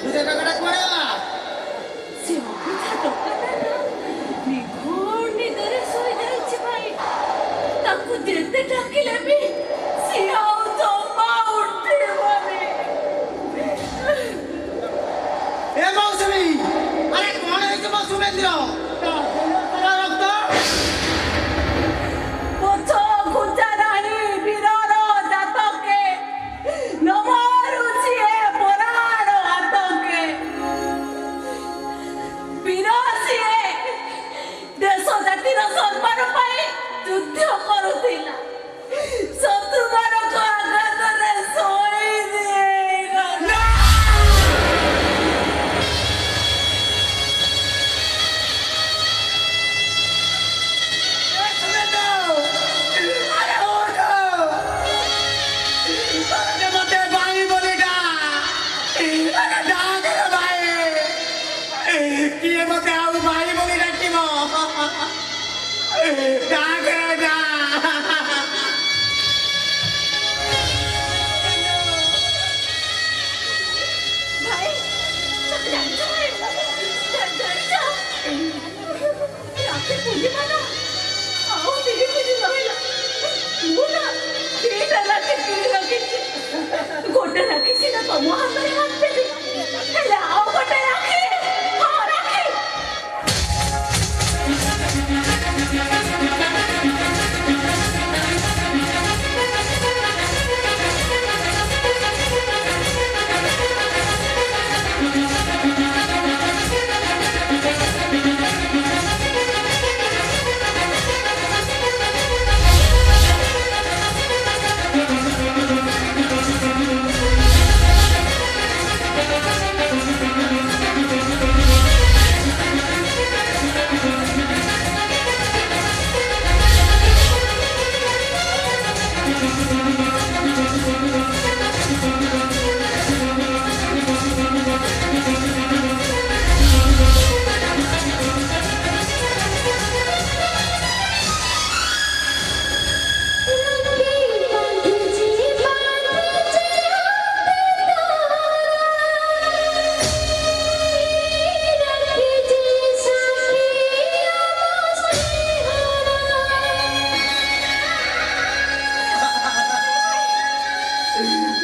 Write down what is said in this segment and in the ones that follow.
ବୁଝା ଟଙ୍କାଟା କୁଆଡ଼େ ଗଲା? ସେ ଅବୁଝା ଟଙ୍କାଟା ନିଘୋଡ଼ ନିଦରେ ଶୋଇଯାଇଛି ଭାଇ। ତାକୁ ଯେତେ ଡାକିଲେ ବି ସିଏ ଆଉ ଜମା ଉଠିବନି। ଏ ମୌସୁମୀ, ଆରେ କଣ ହେଇଛି ମୋ ସୁମେନ୍ଦ୍ର? ରକ୍ତ ପଛ ଘୁଞ୍ଚା ନାହିଁ ବୀରର ଜାତକେ, ନ ମାରୁଛି ଏ ପରାଣ ହାତକେ। ବୀର ସିଏ ଦେଶ ଜାତିର ସମ୍ମାନ ପାଇଁ ଯୁଦ୍ଧ କରୁଥିଲା। ଶତ୍ରୁମାନଙ୍କ ଆଘାତରେ ଶହୀଦ ହେଇଗଲା। ମତେ ଭାଇ ବୋଲି କିଏ ମତେ ଆଉ ଭାଇ ବୋଲି ଡାକିବ? ଭାଇ ଜାଣିଛ ରାତି ପୂର୍ଣ୍ଣିମା ନା ଆଉ 3 ଦିନ ରହିଲା। ମୁଁ ନା 3ଟା ରାତି କିଣି ରଖିଛି। ଗୋଟେ ରାକ୍ଷୀ ସିନା ତମ ହାତରେ ହାତେବି, ହେଲେ ଆଉ ଗୋଟେ ରାକ୍ଷୀ, ହଁ ରାକ୍ଷୀ।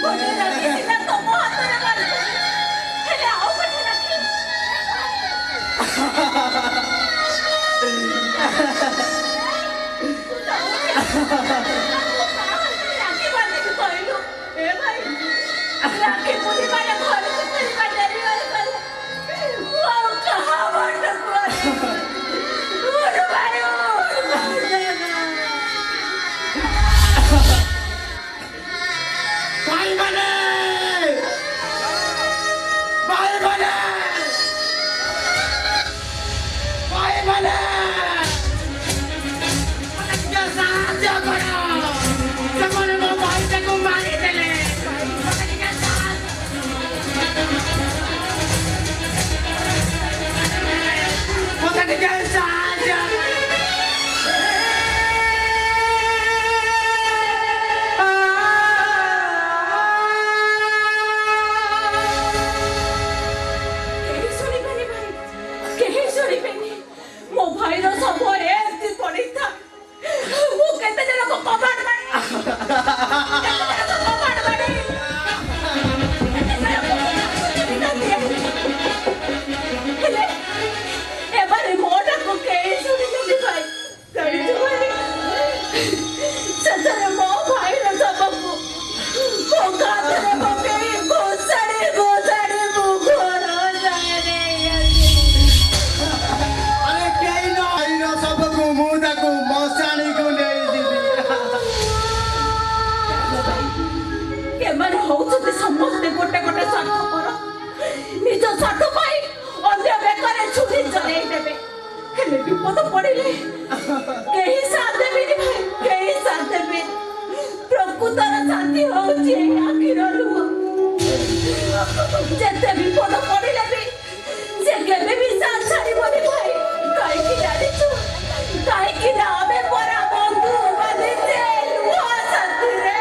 ଗୋଟେ ରାକ୍ଷୀ ସିନା ତମ ହାତରେ ବାନ୍ଧିଛି, ହେଲେ ଆଉ ଗୋଟେ ରାକ୍ଷୀ। ରାକ୍ଷୀ ବାନ୍ଧିକି କହିଲୁ ଏ ଭାଇ, ରାକ୍ଷୀ ପୂର୍ଣ୍ଣିମାରେ ଘରକୁ ଫେରିବା ଡେରି ହୋଇଗଲେ ମୁଁ ଆଉ କାହା ବାଟକୁ ଆସିବି? ଉଠ ଭାଇ, ଭାଇମାନେ ଭାଇମାନେ ଭାଇମାନେ ଟିକେ ସାହାଯ୍ୟ କର। ସେମାନେ ମୋ ଭାଇଟାକୁ ମାରିଦେଲେ। ମତେ ଟିକେ ସାହାଯ୍ୟ କେହି ଶୁଣିବେନି ଭାଇ, କେହି ଶୁଣିବେନି। ମୋ ଭାଇର ସବୁ ଏମିତି ପଡିଥା। ମୁଁ କେତେ ଜଣକୁ କବାଟ ମାରି, ହେଲେ ଏମାନେ ମୋ ଡାକୁ କେହି ଶୁଣିଲେନି ଭାଇ। ଜାଣିଛୁ ଭାଇ, ଶେଷରେ ମୋ ଭାଇର ଶବକୁ ମୋ କାନ୍ଧରେ ପକେଇ ଘୋଷାଡ଼ି ଘୋଷାଡ଼ି ମୁଁ ଘର ଯାଏ ନେଇ ଆସିଲି। अरे कहीं ना भाईर सबको मुँह ताको मशाणीको नेइदिबी। ଏମାନେ ହଉଛନ୍ତି ସମସ୍ତେ ଗୋଟେ ଗୋଟେ ସ୍ୱାର୍ଥପର। ନିଜ ସ୍ୱାର୍ଥ ପାଇଁ ଅନ୍ୟ ବେକରେ ଛୁରୀ ଚଲେଇ ଦେବେ। ହେଲେ ବିପଦ ପଡ଼ିଲେ କେହି ସାଥ ଦେବେନି ଭାଇ, କେହି ସାଥ ଦେବେନି। ପ୍ରକୃତର ଶାନ୍ତି ହଉଛି ଏଇ ଆଖିର ଲୁହ। ଯେତେ ବିପଦ ପଡ଼ିଲେ ବି ସେ କେବେ ବି ସାଥ ଛାଡ଼ିବନି ଭାଇ। କାହିଁକି ଜାଣିଛୁ? କାହିଁକି ନା ଆମେ ପରା ବନ୍ଧୁ ବାନ୍ଧିଛେ ଲୁହ ସାଥିରେ।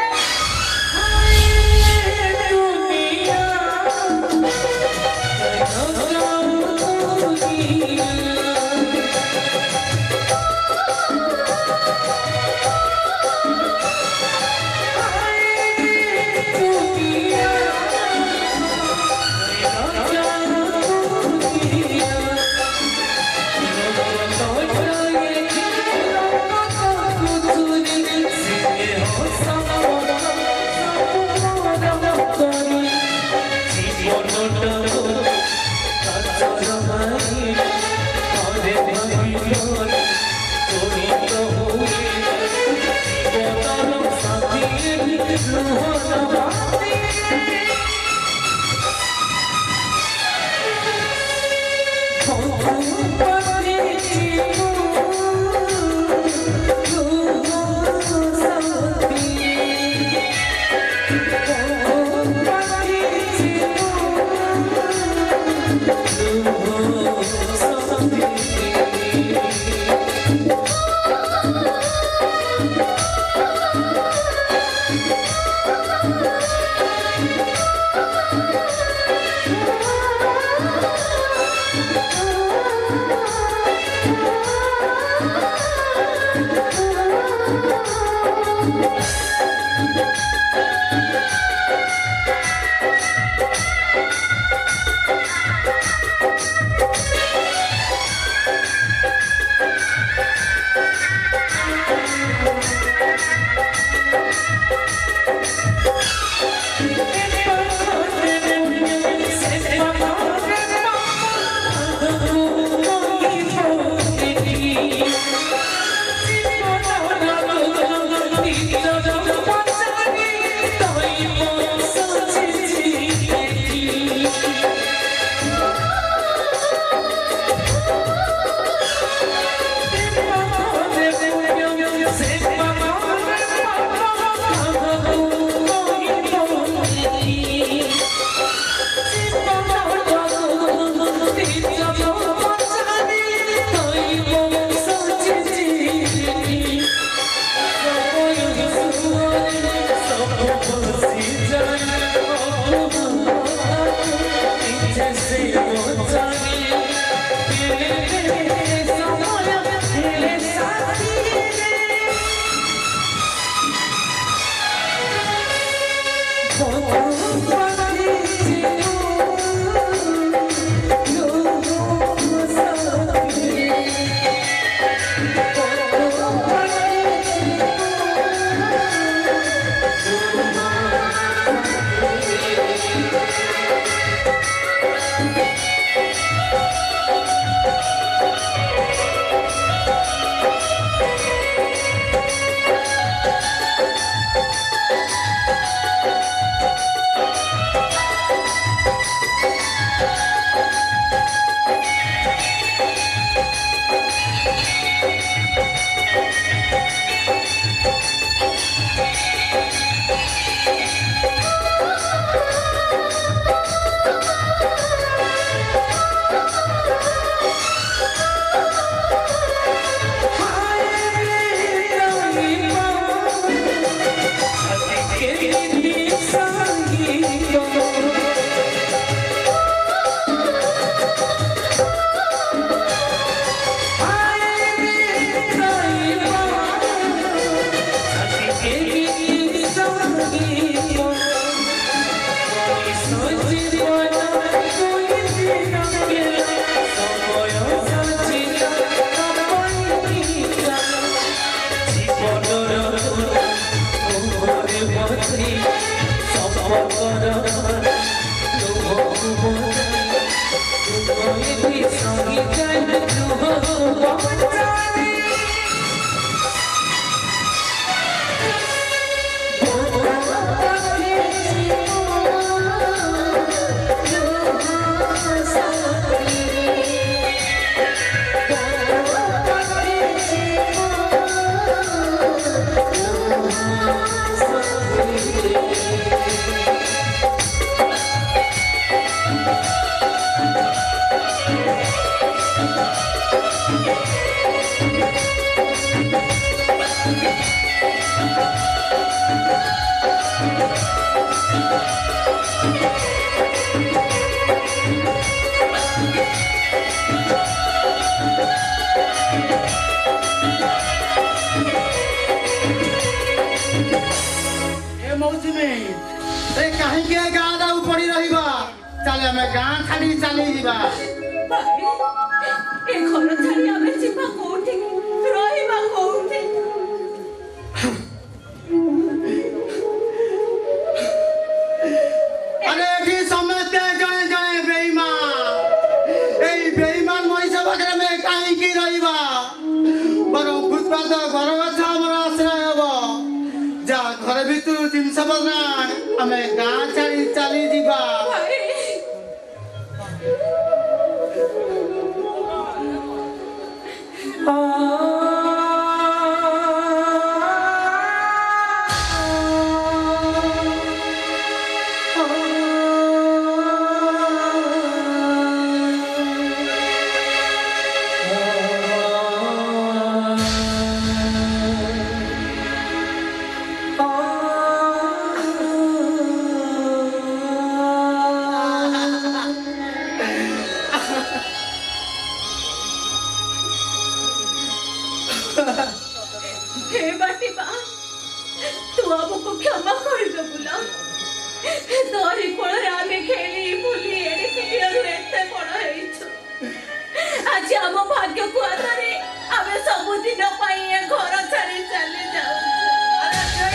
ଆମ ଭାଗ୍ୟକୁ ଆଦରି ଆମେ ସବୁଦିନ ପାଇଁ ଏ ଘର ଛାଡ଼ି ଚାଲି ଯାଉଛୁ।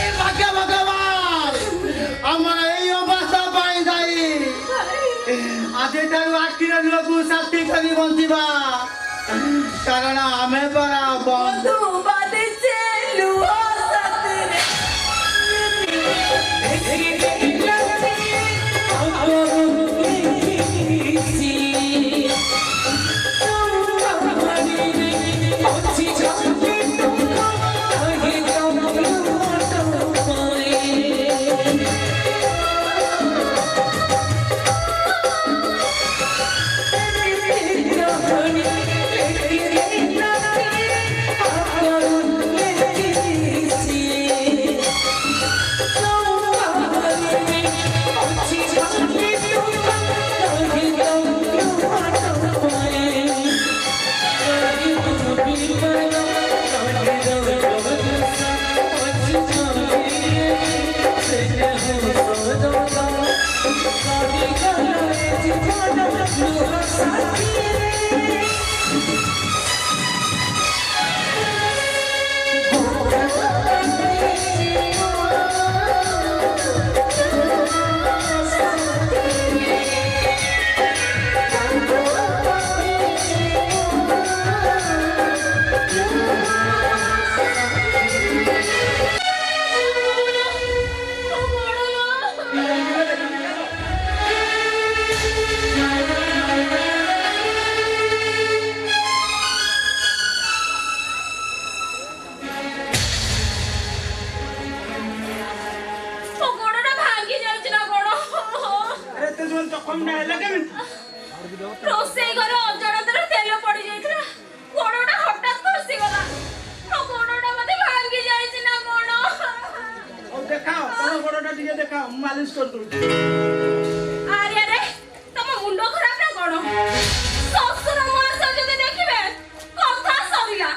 এই ভাগ্য ভগবান আমার এই অবস্থা পাই যাই আজি তার আখির লোক শাস্তি করি বঞ্চিবা কারণ আমি পরা বন্ধু বন্ধু বাঁধিছে লুহ সাথীরে। ରୋଷେଇ ଘର ଅଜଣାତରେ ତେଲ ପଡି ଯାଇଥିଲା, ଗୋଡଟା ହଠାତ୍ ଖସିଗଲା। ମୋ ଗୋଡଟା ବୋଧେ ଭାଙ୍ଗି ଯାଇଛି ନା କଣ? দেখাও তোমার গোড়টা দিকে দেখাও মালিশ করে দউছি। আরে আরে তম মুন্ড খারাপ না কଣ? শ্বশুর মহাশয় যদি দেখিবে কথা সরিলা।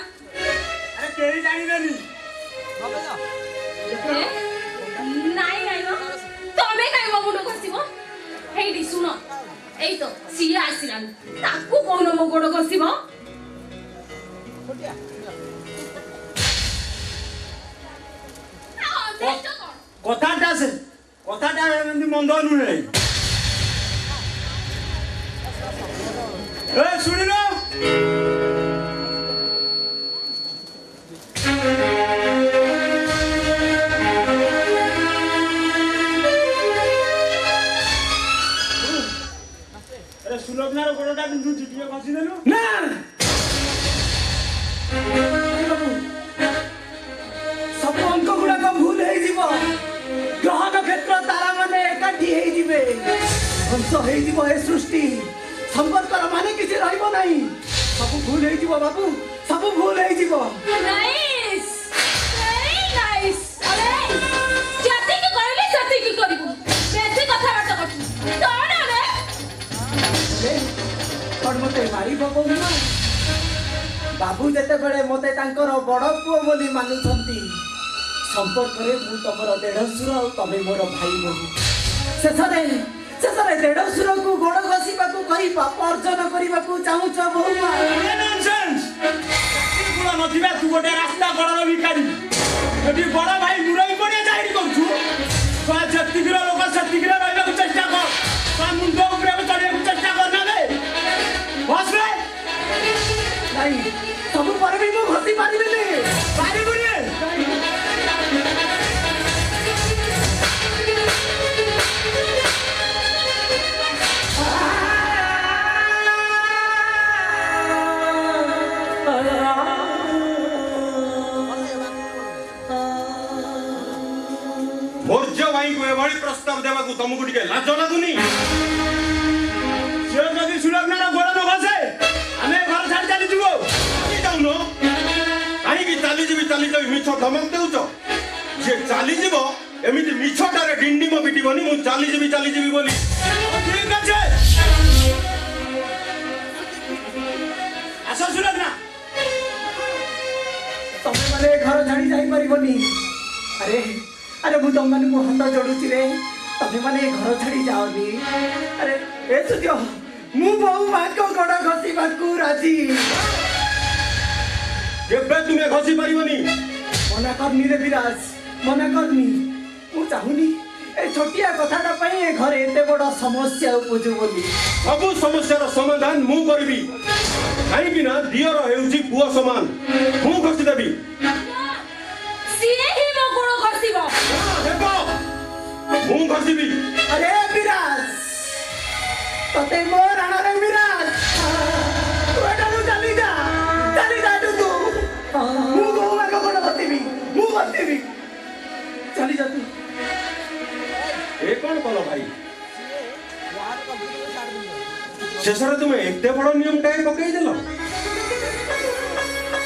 আরে কেই জানিবেনি ନାଇଁ ନାଇଁ ମ ତମେ କାଇଁ ମୋ ମୁଣ୍ଡ ଘଷିବ? ହେଇଟି ଶୁଣ, ଏଇ ତ ସିଏ ଆସିଲାନି, ତାକୁ କହୁନ ମୋ ଗୋଡ ଘଷିବ। কথাটা আছে কথাটা এমনি মন্দ নুহে এ শুনিল আরে সুলগ্নার গোড়টা কিন্তু জিটিয়ে ঘষি দেলু না ସବୁ ଅଙ୍କ ଗୁଡାକ ଭୁଲ ହେଇଯିବ। ଗ୍ରହ ନକ୍ଷତ୍ର ତାରା ମାନେ ଏକାଠି ହେଇଯିବେ, ଧ୍ୱଂସ ହେଇଯିବ ଏ ସୃଷ୍ଟି। ସମ୍ପର୍କର ମାନେ କିଛି ରହିବ ନାହିଁ। ସବୁ ଭୁଲ ହେଇଯିବ ବାବୁ, ସବୁ ଭୁଲ ହେଇଯିବ। Nice very nice. ଆରେ ଯେତିକି କହିଲି ସେତିକି କରିବୁ, ବେଶୀ କଥାବାର୍ତ୍ତା କରୁଛୁ କଣ? ରେ କଣ ମତେ ମାରି ପକଉନ? ବାବୁ ଯେତେବେଳେ ମତେ ତାଙ୍କର ବଡ ପୁଅ ବୋଲି ମାନୁଛନ୍ତି, ସମ୍ପର୍କରେ ମୁଁ ତମର ଦେଢଶୁର ଆଉ ତମେ ମୋର ଭାଇ ବୋହୂ। ଶେଷରେ ଶେଷରେ ଦେଢଶୁରକୁ ଗୋଡ ଘଷିବାକୁ କହି ପାପ ଅର୍ଜନ କରିବାକୁ ଚାହୁଁଛ ବୋହୂ? ନଥିବା ତୁ ଗୋଟେ ରାସ୍ତା କଡ଼ର ଭିକାରୀ, ଯଦି ବଡ ଭାଇ ମୁରଇ ପଡିଆ ଚାହିଁକି କରୁଛୁ, ଯେତିକିର ଲୋକ ସେତିକିରେ ରହିବାକୁ ଚେଷ୍ଟା କର। ମୁଣ୍ଡ ଉପରେ ଚଢିବାକୁ ଚେଷ୍ଟା କରିନେବେ ବସରେ ନାଇଁ, ସବୁ ପରେ ବି ମୁଁ ଘଷି ପାରିବିନି। ପାରିବୁନି। ଭୋଜ ଭାଇଙ୍କୁ ଏଭଳି ପ୍ରସ୍ତାବ ଦେବାକୁ ତମକୁ ଟିକେ ଲାଜ ଲାଗୁନି? ସେ ଯଦି ସୁଲଗ୍ନାର ଗୋଡ଼ ନ ଘଷେ ଆମେ ଘର ଛାଡ଼ି ଚାଲିଯିବୁ। ଯାଉନ କାହିଁକି ଚାଲିଯିବି ମିଛ ଧମକ ଦେଉଛ? ଯିଏ ଚାଲିଯିବ ଏମିତି ମିଛଟାରେ ଡିଣ୍ଡିମ ପିଟିବନି ମୁଁ ଚାଲିଯିବି ବୋଲି। ଠିକ ଅଛି ଆସ ସୁଲଗ୍ନା। ତମେ ମାନେ ଘର ଛାଡି ଯାଇପାରିବନି। ଆରେ ଆରେ ମୁଁ ତମମାନଙ୍କୁ ହାତ ଯୋଡୁଛି ରେ, ତମେ ମାନେ ଘର ଛାଡି ଯାଅନି। ଆରେ ଏ ସୂର୍ଯ୍ୟ, ମୁଁ ବୋହୂ ମାଙ୍କ ଗୋଡ ଘଷିବା घसीबाकू राजी केबे तुमे घसी पारिबनी मना करनी रे विराज मना करनी मु चाहुनी ए छोटिया कथाटा पई ए घरे एते बड़ समस्या उपजु बोली सबु समस्यार समाधान मु करबी काहेकि ना दियर हेउची पुओ समान मु घसी देबी ସିଏ ହିଁ ମୋ ଗୋଡ଼ ଘଷିବ। देखो मु घसीबी अरे विराज तते मो राणा रे विराज तू एटानु चली जा तू मु को माको कोन बतेबी मु बतेबी चली जा तू ए कोन कलो भाई शेषरे तुमे एते बड़ नियम टाए पकई देलो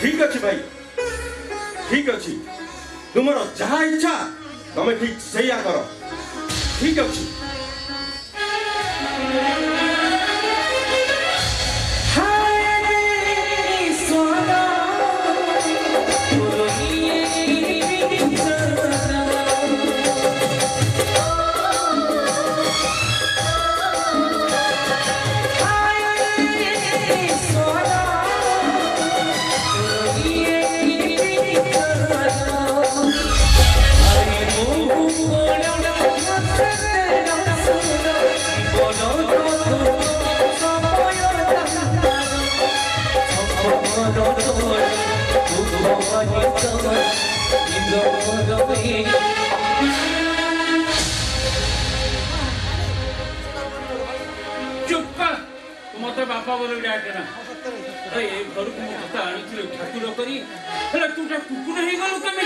ठीक अछि भाई ठीक अछि तुमरो जहा इच्छा तमे ठीक सहीया करो ठीक अछि चुप कर मते बापा बोले डाके ना अरे ए घर को मते आनी ठाकुर करी हेला तूटा कुकुर हे गलु कमे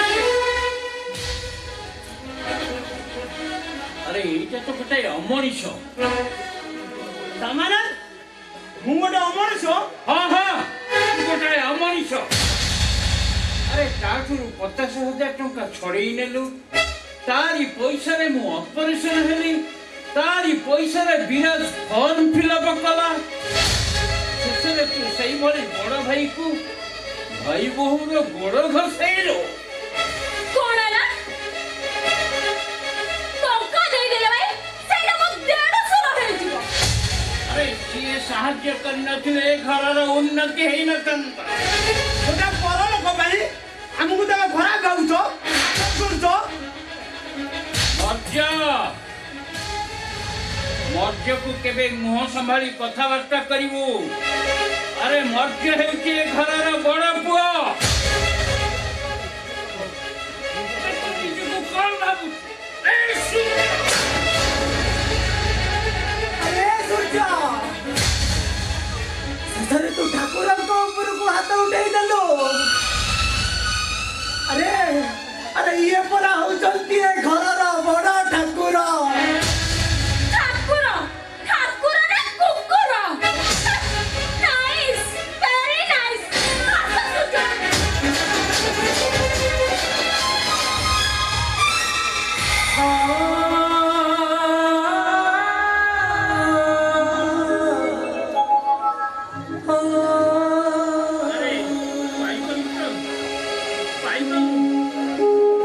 अरे एटा तो गोटे अमनिष तमाना मु गोटे अमनिष हां हां गोटे अमनिष अरे ताठुरु 50,000 टंका छड़ेई नेलु तारी पैसा रे मु ऑपरेशन हेली तारी पैसा रे विराज फॉर्म फिलअप कला शेषरे तू सही भले बड़ भाई को भाई बहु रो गोड़ घसैलो କଣ ହେଲା ଟଙ୍କା ଦେଇଦେଲେ ଭାଇ ସେଇଟା ମୋ ଦେଢ଼ଶୁର ହେଇଯିବ। अरे ये साहाଯ୍य करनथिले घरर उन्नति हेई नतंता ओटा पर लोक भाई हमकु तमे खराब गाउछो सुनछो मर्ज मर्ज को केबे मुह संभाली कथावार्ता करिवु अरे मर्ज हेउची ए घरर बड़ पुओ तुमको कौन भाबु ए सूर्य अरे सूर्य ससरे तू ठाकुर को ऊपर को हाथ उठाई देलो अरे अरे ये परा हो चलती है घरर बड़ ठाकुर ଠାକୁର ଠାକୁର ନା କୁକୁର ନାଇସ୍ ଭେରି ନାଇସ୍ अरे पाइबन पाइबन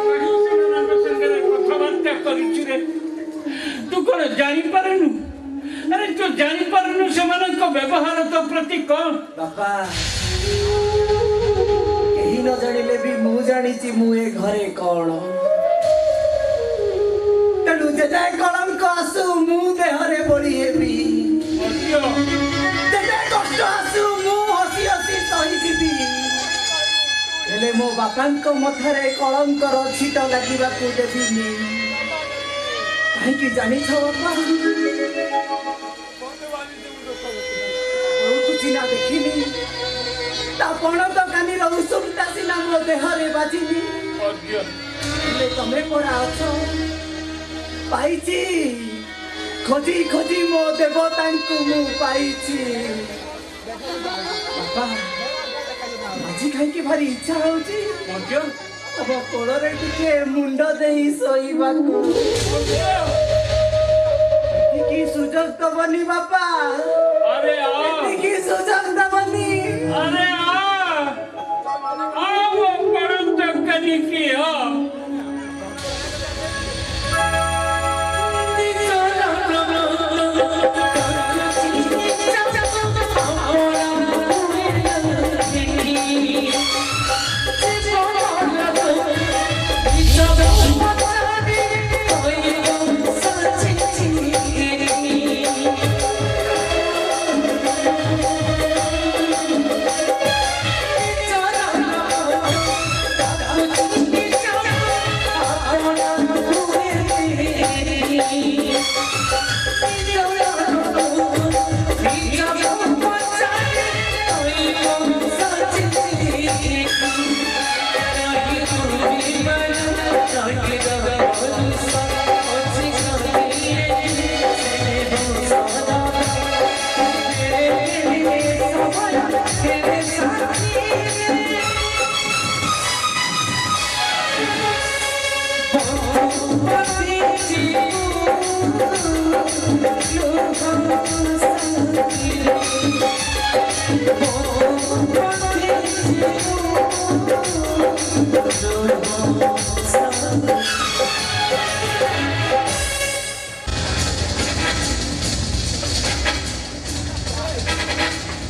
कहीं से ना संगे कथावार्ता करिछु रे तू कोन जानि पारनु अरे तू जानि पारनु सेमानक व्यवहार तो प्रति कोन बापा केही न जानिले भी मु जानिची मु ए घरे कोन तेणु जेते कलंक आसु मु देहरे बड़ी हेबी जेते कष्ट आसु मु हसी हसी सही जीवी हेले मो बापांको मथरे कलंकर छिट लागिबाकू देबिनी काहेकि जानिछ बापा कुछ ना देखिनी तापण तो कानी रहु सुमता सिना मो देहरे बाजिनी हेले तमे पड़ा अछ पाइची खोजी खोजी मो देवतांकु मु पाइची बापा माझी खाइकी भारी इच्छा होची अब कोड़रे टिके मुंड देई सोईबाकू की सुजग दबनी बापा अरे आ की सुजग दबनी अरे आ वो परम तक कनी की आ Thank you.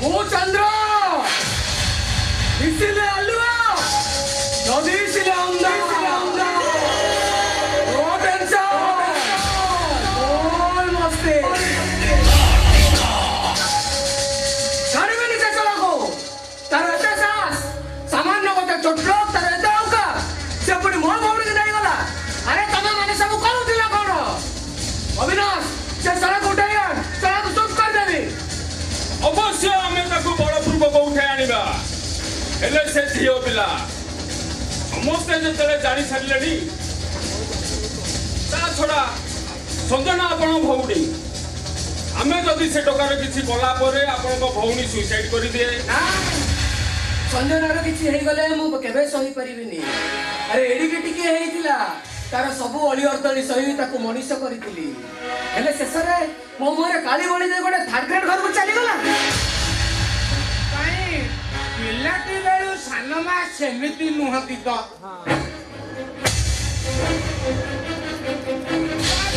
ओ चंद्र इसलिए आलुआ नदी इसलिए अंधा ओ टेंशन बोल मस्ती सारे में नीचे चला को तारा ऐसा सास सामान्य को चोटलो तारा ऐसा होगा से अपनी मोह भवनी के नहीं वाला अरे तमाम मैंने सब कौन दिला कौन अविनाश से सड़क उठाइए सड़क सुख कर देवी अवश्य आमे ताकू बड़ पूर्वक उठाई आनिबा हेले से झियो पिला समस्ते जेतले जानि सारिलेनी ता छोड़ा संजना आपण भौणी आमे जदि से टकार किछि कला परे आपण को भौणी सुसाइड करि दिए संजनार किछि हेई गले मु केबे सही परिबिनी अरे एडिके टिके हेइतिला तार सब अली अर्दली सही ताकू मनीष करितिली हेले शेषरे मो मोरे काली बळी दे गोटे थर्ड ग्रेड घर को चली गला काई पिलाटी बेलू सानमा सेमिति नुहति तो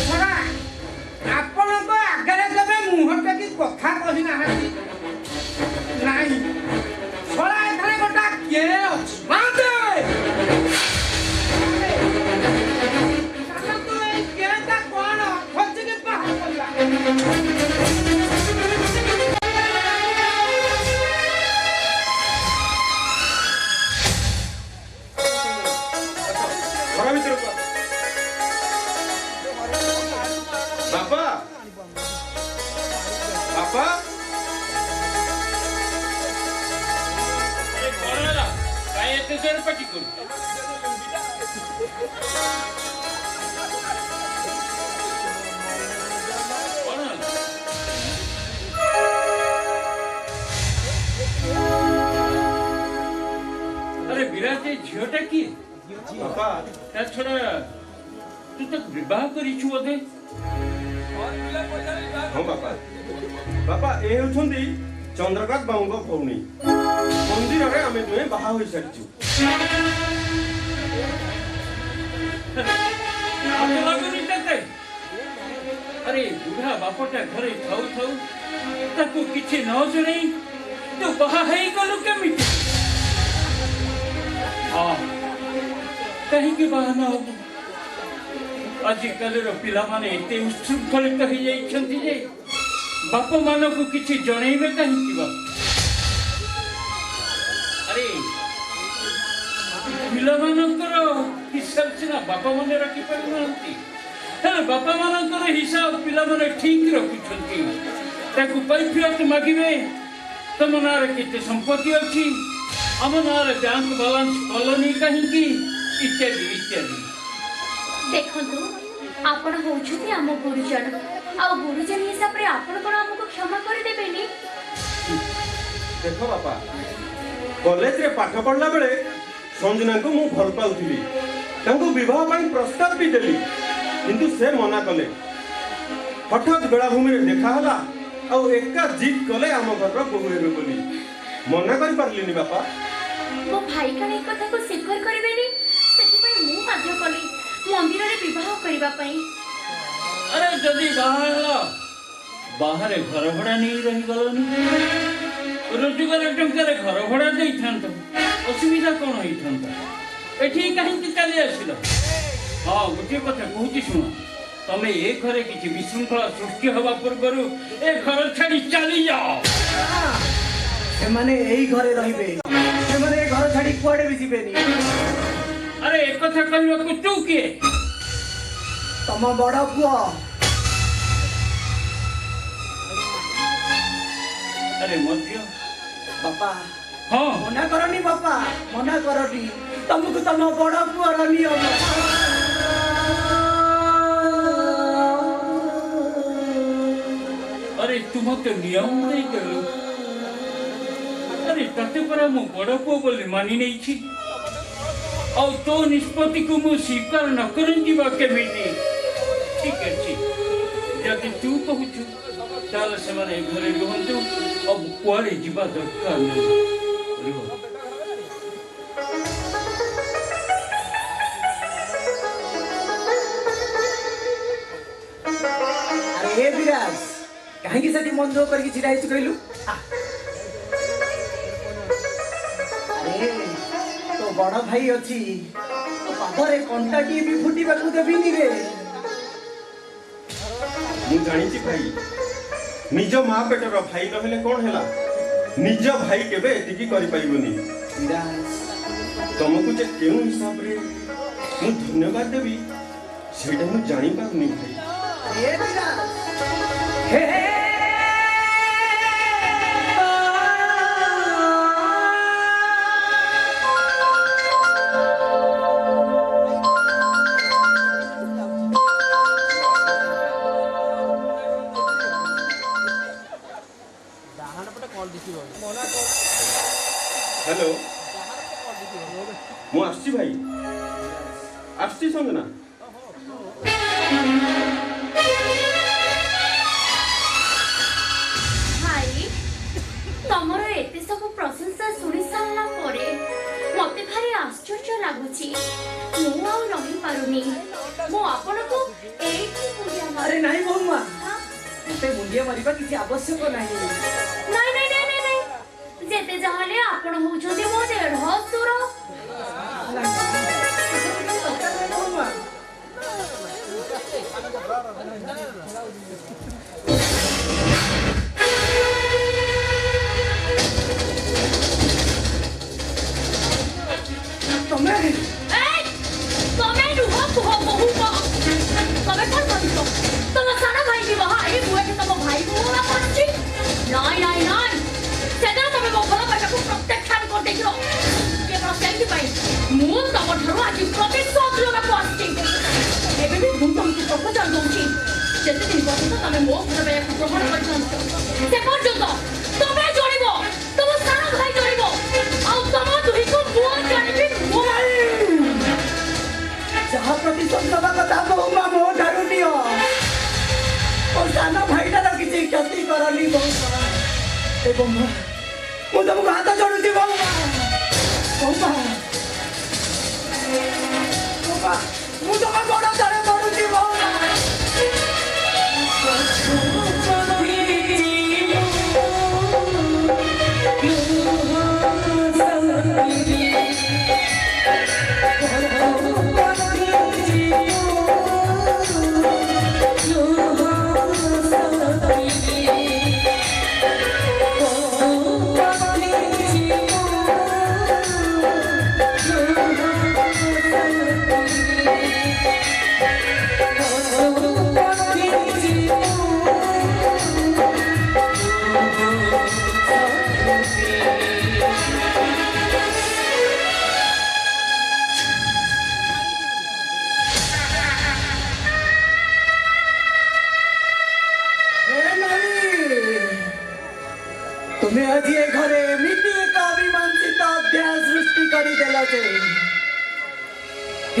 थोड़ा आपण को आगरे देबे मुहते की कथा कहि ना हाती नाही छोड़ा एथरे गोटा के अछि माते साला तू ए केटा कोन खोज के बाहर करला घर भीतर को बापा बापा अरे कोणाला काय येते जर पटी करू कोणाला अरे विराजे झियोटा की बापा ता छोड़ा तू तो विवाह करिछु बोधे हाँ बापा बापा ए होछंदी चंद्रकांत बाबूଙ୍କ भौणी मंदिर रे आमे दुए बाहा होई सारिछु आगे लगुनी तते अरे बुढ़ा बापटा घरे थाउ थाउ ताकू किछि न जणै तू बाहा हेई गलु केमिति हां कहीं की बाहा न हो आजिकल पिला माने एते उच्छृंखलित हो जाइछन्ति जे बाप मानो को किछि जणैबे कहीं बा अरे पिला मानकर हिसाब सिना बापा माने रखि पारुनांती हेले बापा मानकर हिसाब पिला माने ठीक रखुछन्ति ताकू कैफियत मागिबे तम नारे केते संपत्ति अछि हम नारे बैंक बैलेंस कॉलोनी कहीं की इत्यादि इत्यादि देखंतु आपण होउछथि आम गुरुजन आ गुरुजन हिसाब रे आपण कोन हमको क्षमा कर देबेनी देखो बापा कॉलेज रे पाठ पढ़ला बेले संजना को मु भल पाउथिली तांको विवाह ପାଇଁ प्रस्ताव भी देली किंतु से मना कले हठात बेलाभूमि रे देखा हला आ एका जिद कले आम घर बोहू हेबे बोली मना कर पारलिनी बापा मो भाई का एक कथा को स्वीकार करबेनी सेति पई मु बाध्य कली मंदिर रे विवाह करबा पई अरे जदि बाहर घर भड़ा नहीं रही गलनी रोजगार टंकार घर भड़ा दे असुविधा कौन होता एठी कहीं चली आसिल हाँ गोटे कथा कहूँ शुण तमें ए घरे किसी विशृंखला सृष्टि हवा पूर्व ए घर छाड़ी चली जाओ से माने एही घरे रहिबे से माने ए घर छाडी कुआडे भी जिबेनी अरे एक कथा कहवा को तू किए तम बड़ पुआ अरे मध्य बापा हाँ मना करनी बापा मना करनी तुमको तम बड़ पुआ नियम अरे तुम तो नियम नहीं करू अरे तते परा मु बड़ पुओ बोली मानी नहीं छी और तो निष्पत्ति को मु स्वीकार न करन जीवा केमिति ठीक अछि जदि तू कहूछु ताल से माने घरे रहंतु अब कुआरे जीवा दरकार नहीं रुह अरे हे विराज कहीं की सटी मन दो करके छिड़ाई छु कहलु बड़ भाई अच्छी पादरे कंटाटी भी फुटिबाकू देबिनी रे ମୁଁ ଜାଣିଛି ଭାଇ ନିଜ ମା ପେଟର ଭାଇ ନହେଲେ କ'ଣ ହେଲା ନିଜ ଭାଇ କେବେ ଏତିକି କରିପାରିବନି ତମକୁ ଯେ କେଉଁ ହିସାବରେ ମୁଁ ଧନ୍ୟବାଦ ଦେବି ସେଇଟା ମୁଁ ଜାଣିପାରୁନି ଭାଇ ଏ ବିରା ହ୍ୟାଲୋ ମୁଁ ଆସିଛି ଭାଇ ଆସିଛି ସଞ୍ଜନା ଭାଇ ତମର ଏତେ ସବୁ ପ୍ରଶଂସା ଶୁଣି ସାରିଲା ପରେ ମତେ ଭାରି ଆଶ୍ଚର୍ଯ୍ୟ ଲାଗୁଛି ମୁଁ ଆଉ ରହିପାରୁନି ମୁଁ ଆପଣଙ୍କୁ ଏଇଠି ମୁଣ୍ଡିଆ अरे नहीं बहुमा हाँ? मते मुंडिया मारिबा किछि आवश्यक नहीं ନାଇଁ ନାଇଁ ନାଇଁ ନାଇଁ ନାଇଁ ଯେତେ ଯାହାହେଲେ ଆପଣ ହଉଛନ୍ତି ମୋ ଦେଢ଼ଶୁର बहुमा तमे ଏଇ, ତମେ ନୁହଁ କୁହ ବହୁ ତମେ କ'ଣ ଭାବିଛ ତମ ସାନ ଭାଇକି ବାହା ହେଇ ମୁଁ ଏଠି ତମ ଭାଇକୁ ବାହା କରୁଛି ନାଇଁ ନାଇଁ ନାଇଁ ସେଦିନ ତମେ ମୋ ଭଲ ପାଇବାକୁ ପ୍ରତ୍ୟାଖ୍ୟାନ କରିଦେଇଥିଲ କେବଳ ସେଇଥିପାଇଁ ମୁଁ ତମଠାରୁ ଆଜି ପ୍ରତିଶୋଧ ନେବାକୁ ଆସିଛି ଏବେ ବି ମୁଁ ତମକୁ ପ୍ରପୋଜାଲ ଦଉଛି ଯେତେଦିନ ପର୍ଯ୍ୟନ୍ତ ତମେ ମୋ ଭଲ ପାଇବାକୁ ଗ୍ରହଣ କରିଥାନ୍ତ ସେ ପର୍ଯ୍ୟନ୍ତ ତମେ ଜଣିବ ତମ ସାନ ଭାଇ ଜଣିବ ଆଉ ତମ ଦୁହିଁକୁ ମୁଁ ଜାଣିବି ମୁଁ जहाँ प्रतिशोध दबा कथा बहुमा मो ठारू नियो ओ सानो भाईटार किछि क्षति करली बहुमा ए बहुमा मु तुमको हाथ जोड़ुची बहुमा बहुमा बहुमा मु तुम गोड़ तले पड़ुची बहुमा तुम्हें आज ये घरे एमिति एक अविमांसित अध्याय सृष्टि कर देला जे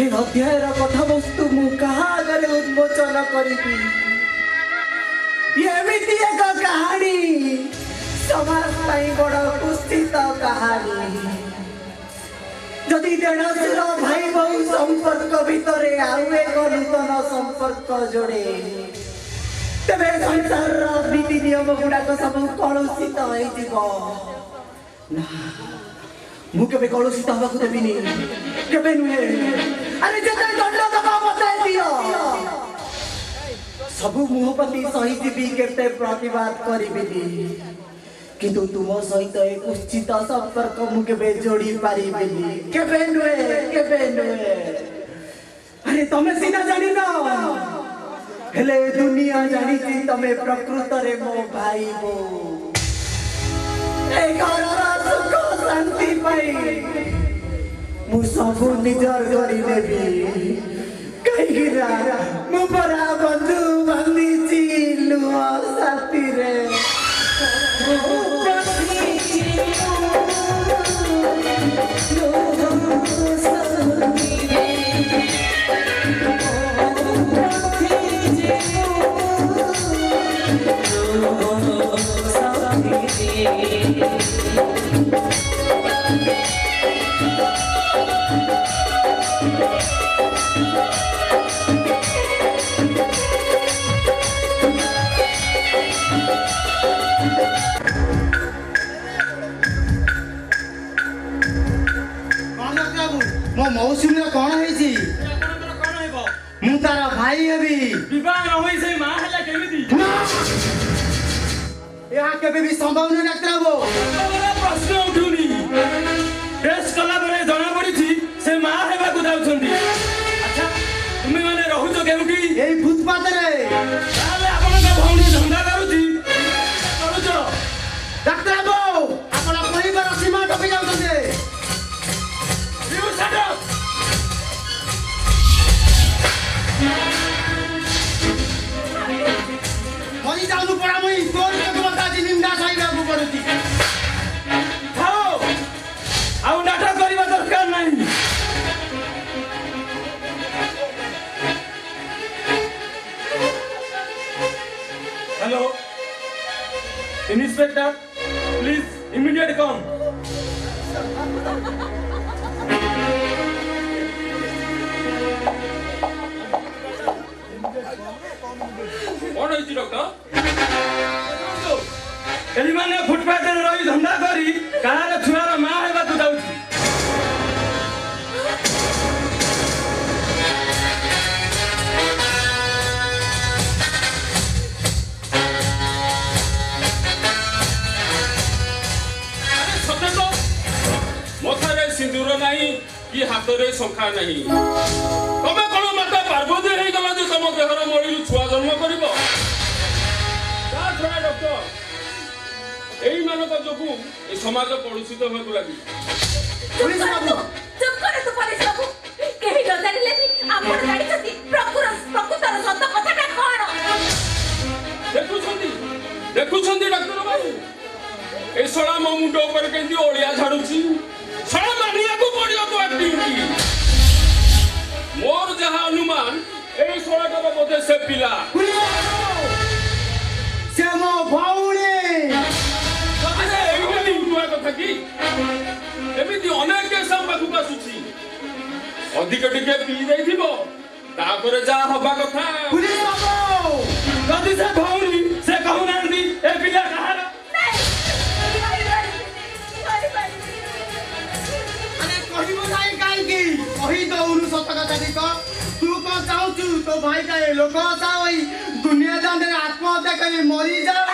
ए अध्यायर कथा वस्तु मु कहा आगे उन्मोचन करिबी ये एमिति एक कहानी समाज पाई बड़ पुस्तित कहानी जदि देढ़सुर भाई बहु संपर्क भितरे आउ एक नूतन संपर्क जोड़े तेरे संसार नीति नियम गुड़ाक सब कलुषित हो मु केबे कलुषित हवा को देबिनी केबे नुहे अरे जते दंड दबा बताए दियो सब मुहपति सहित भी केते प्रतिवाद करिबिनी किंतु तुम सहित एक उचित संपर्क मु केबे जोड़ी पारिबिनी केबे नुहे अरे तमे सीना जानि न हेले दुनिया जानी तमे प्रकृत रे मो भाई बो ए घरर सुख शांति पाई मु सब निजर करी लेबी कहिरा मु बरा बंधु बंदी लुआ साथी रे ମୋ ମୌସୁମୀର କ'ଣ ହେଇଛି? ଆପଣଙ୍କର କଣ ହେବ? ମୁଁ ତାର ଭାଇ ହେବି। ବିବାହ ନ ହୋଇ ସେ ମା ହେଲା କେମିତି? ଏହା କେବେ ବି ସମ୍ଭବ ନୁହେଁ ଡାକ୍ତର ବାବୁ। ଆପଣଙ୍କର ପ୍ରଶ୍ନ ଉଠୁନି। ଟେଷ୍ଟ କଲା ପରେ ଜଣା ପଡିଛି ସେ ମା ହେବାକୁ ଯାଉଛନ୍ତି। ଆଚ୍ଛା ତୁମେ ମାନେ ରହୁଛ କେଉଁଠି? ଏଇ ଫୁଟପାଥରେ। ତାହେଲେ ଆପଣଙ୍କ ଭଉଣୀ ଧନ୍ଦା କରୁଛି କରୁଛ। ଡାକ୍ତର ବାବୁ ଆପଣ କହିବାର ସୀମା ଟପି ଯାଉଛନ୍ତି। You shut up! ମରି ଯାଉନୁ ପଡ଼ା ମୁଇଁ ତୋର କଥା ଆଜି ନିନ୍ଦା ସହିବାକୁ ପଡୁଛି। ଥାଉ ଆଉ ନାଟକ କରିବା ଦରକାର ନାହିଁ। ହ୍ୟାଲୋ ଇନ୍ସପେକ୍ଟର ପ୍ଲିଜ ଇମିଡିଏଟ କମ୍। କଣ ହେଇଛି ଡକ୍ଟର? ଏମାନେ ଫୁଟପାଥରେ ରହି ଧନ୍ଦା କରି କାହାର ଛୁଆର ମା ହେବାକୁ ଯାଉଛି। ଆରେ ସତେ ତ ମଥାରେ ସିନ୍ଦୁର ନାହିଁ କି ହାତରେ ଶଙ୍ଖା ନାହିଁ। ତମେ କଣ ମାତା ପାର୍ବତୀ ହେଇଗଲା ଯେ ତମ ଦେହର ମଳିରୁ ଛୁଆ ଜନ୍ମ କରିବ? ତା ଛଡା ଡକ୍ଟର ଏଇମାନଙ୍କ ଯୋଗୁଁ ଏ ସମାଜ କଳୁଷିତ ହେବାକୁ ଲାଗିଛି। ଚୁପ କର ତୁ ପୋଲିସ ବାବୁ। କେହି ନ ଜାଣିଲେ ବି ଆପଣ ଜାଣିଛନ୍ତି ପ୍ରକୃତର ସତ କଥାଟା କ'ଣ? ଦେଖୁଛନ୍ତି ଡକ୍ଟର ବାବୁ ଏ ଶଳା ମୋ ମୁଣ୍ଡ ଉପରେ କେମିତି ଅଳିଆ ଛାଡୁଛି। ଶଳା ମାନିବାକୁ ପଡିବ ତ ଆକ୍ଟିଭିଟି। ମୋର ଯାହା ଅନୁମାନ ଏଇ ଶଳାଟାର ବୋଧେ ସେ ପିଲା। ସେ ମୋ ଭଉଣୀ। ଏଇଟା ବି ନୂଆ କଥା କି? ଏମିତି ଅନେକ କେସ୍ ଆମ ପାଖକୁ ଆସୁଛି। ଅଧିକ ଟିକେ ପିଇ ଦେଇଥିବ ତାପରେ ଯାହା ହବା କଥା। ଯଦି ସେ ଭଉଣୀ ସେ କହୁନାହାନ୍ତି ଏ ପିଲା କାହାର? କହିବୁ ନାହିଁ କାହିଁକି? କହି ଦଉନୁ ସତ କଥା ଟିକ। ତୁ କଣ ଚାହୁଁଛୁ ତୋ ଭାଇଟା ଏ ଲୋକ ହସା ହୋଇ ଦୁନିଆ ଦାଣ୍ଡରେ ଆତ୍ମହତ୍ୟା କରି ମରିଯାଉ?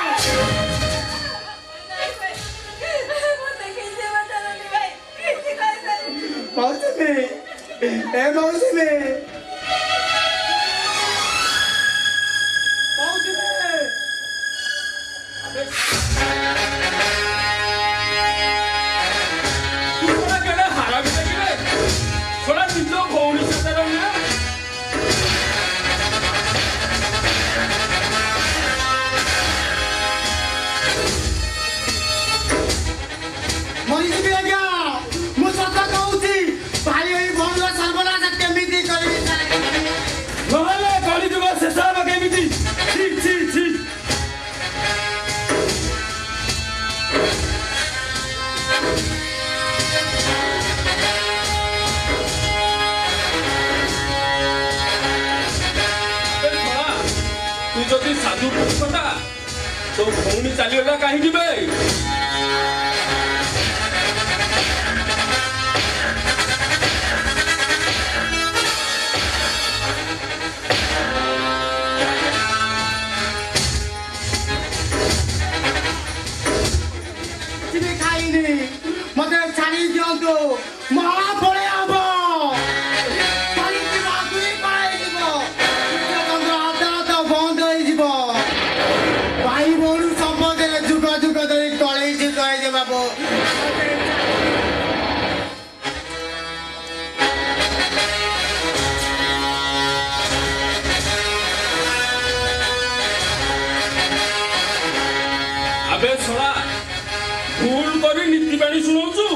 ମୌସୁମୀ ଏ ମୌସୁମୀ ଶଳା ନିଜ ଭଉଣୀ ସାଥେ ରହିଲା। ମରିଯିବି ଆଜ୍ଞା। ମୁଁ ସତ କହୁଛି ଭାଇ ଏଇ ଭଉଣୀର ସର୍ବନାଶ କେମିତି କରିବି? ନହେଲେ କଳିଯୁଗ ଶେଷ ହବ କେମିତି? ଛି ଛି ଛି। ତୁ ଯଦି ସାଧୁ ପୁରୁଷଟା ତୋ ଭଉଣୀ ଚାଲିଗଲା କାହିଁକି ବେ? କିଛି ଖାଇନି ମତେ ଛାଡ଼ି ଦିଅନ୍ତୁ। ମହା ପଳେଇ ହବ ବନ୍ଦ ହେଇଯିବ। ଭାଇ ଭଉଣୀ ସମ୍ବନ୍ଧରେ ଯୁଗ ଯୁଗ ଧରି ତଳେଇଛି କହିଦେ ବାବୁ। ଆବେ ଶଳା ଭୁଲ କରି ନୀତି ବାଣୀ ଶୁଣଉଛୁ।